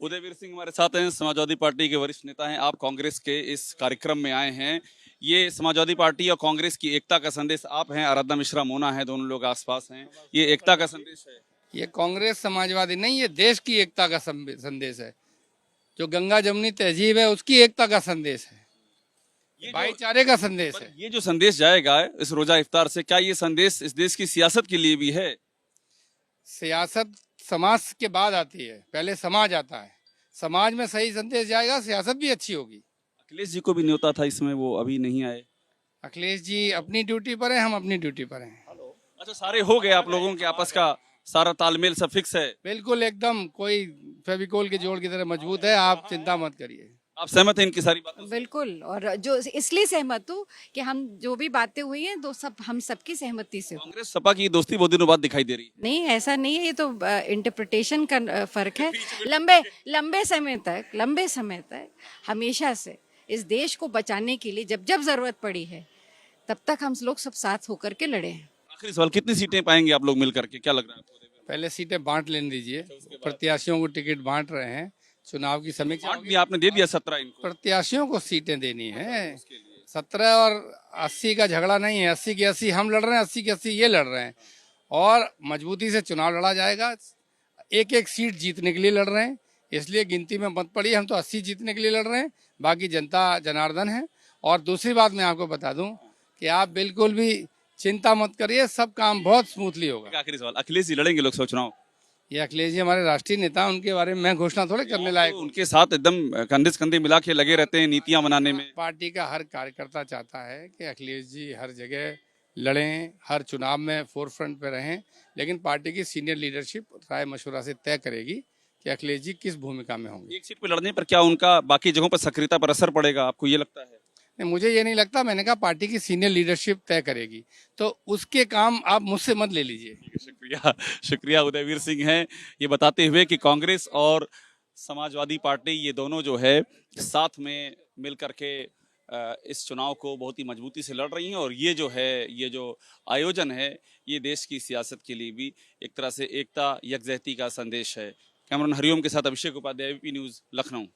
उदयवीर सिंह हमारे साथ हैं, समाजवादी पार्टी के वरिष्ठ नेता हैं। आप कांग्रेस के इस कार्यक्रम में आए हैं। ये समाजवादी पार्टी और कांग्रेस की एकता का संदेश, आप हैं, आराधना मिश्रा मोना है, दोनों लोग आसपास हैं। ये एकता का संदेश है। ये कांग्रेस समाजवादी नहीं, ये देश की एकता का संदेश है। जो गंगा जमुनी तहजीब है उसकी एकता का संदेश है, भाईचारे का संदेश है। ये जो संदेश जाएगा इस रोजा इफ्तार से, क्या ये संदेश इस देश की सियासत के लिए भी है? सियासत समाज के बाद आती है, पहले समाज आता है। समाज में सही संदेश जाएगा, सियासत भी अच्छी होगी। अखिलेश जी को भी न्योता था इसमें, वो अभी नहीं आए। अखिलेश जी अपनी ड्यूटी पर है, हम अपनी ड्यूटी पर हैं। अच्छा, सारे हो गए आप लोगों के आपस का सारा तालमेल सब फिक्स है? बिल्कुल एकदम, कोई फेविकोल के जोड़ की तरह मजबूत है, आप चिंता मत करिए। आप सहमत हैं इनकी सारी बातों से? बिल्कुल, और जो इसलिए सहमत हूँ कि हम जो भी बातें हुई हैं तो सब हम सबकी सहमति से हो। कांग्रेस सपा की दोस्ती बहुत दिनों बाद दिखाई दे रही है। नहीं, ऐसा नहीं है, ये तो इंटरप्रिटेशन का फर्क है। लंबे समय तक हमेशा से इस देश को बचाने के लिए जब जब जरूरत पड़ी है तब तक हम लोग सब साथ होकर के लड़े हैं। आखिरी सवाल, कितनी सीटें पाएंगे आप लोग मिलकर के, क्या लग रहा है आपको? पहले सीटें बांट लेने दीजिए, प्रत्याशियों को टिकट बांट रहे हैं, चुनाव की समीक्षा बांट दिया आपने, दे दिया 17 इनको। प्रत्याशियों को सीटें देनी है। 17 और 80 का झगड़ा नहीं है, 80 की 80 हम लड़ रहे हैं, 80 की 80 ये लड़ रहे हैं, और मजबूती से चुनाव लड़ा जाएगा। एक एक सीट जीतने के लिए लड़ रहे हैं, इसलिए गिनती में मत पड़ी, हम तो 80 जीतने के लिए लड़ रहे हैं, बाकी जनता जनार्दन है। और दूसरी बात मैं आपको बता दूं कि आप बिल्कुल भी चिंता मत करिए, सब काम बहुत स्मूथली होगा। आखिरी सवाल, अखिलेश जी लड़ेंगे लोकसभा चुनाव? ये अखिलेश जी हमारे राष्ट्रीय नेता, उनके बारे में मैं घोषणा थोड़े करने लायक हूं। उनके साथ एकदम कंधे से कंधे मिला के लगे रहते हैं नीतियां बनाने में। पार्टी का हर कार्यकर्ता चाहता है कि अखिलेश जी हर जगह लड़ें, हर चुनाव में फोर फ्रंट पे रहें, लेकिन पार्टी की सीनियर लीडरशिप राय मशवरा से तय करेगी कि अखिलेश जी किस भूमिका में होंगे। एक सीट पे लड़ने पर क्या उनका बाकी जगहों पर सक्रियता पर असर पड़ेगा, आपको ये लगता है? नहीं, मुझे ये नहीं लगता, मैंने कहा पार्टी की सीनियर लीडरशिप तय करेगी, तो उसके काम आप मुझसे मत ले लीजिए। शुक्रिया, शुक्रिया। उदयवीर सिंह हैं ये बताते हुए कि कांग्रेस और समाजवादी पार्टी ये दोनों जो है साथ में मिल करके इस चुनाव को बहुत ही मजबूती से लड़ रही हैं, और ये जो है, ये जो आयोजन है, ये देश की सियासत के लिए भी एक तरह से एकता यकजहती का संदेश है। कैमरामैन हरिओम के साथ अभिषेक उपाध्याय, एबीपी न्यूज़, लखनऊ।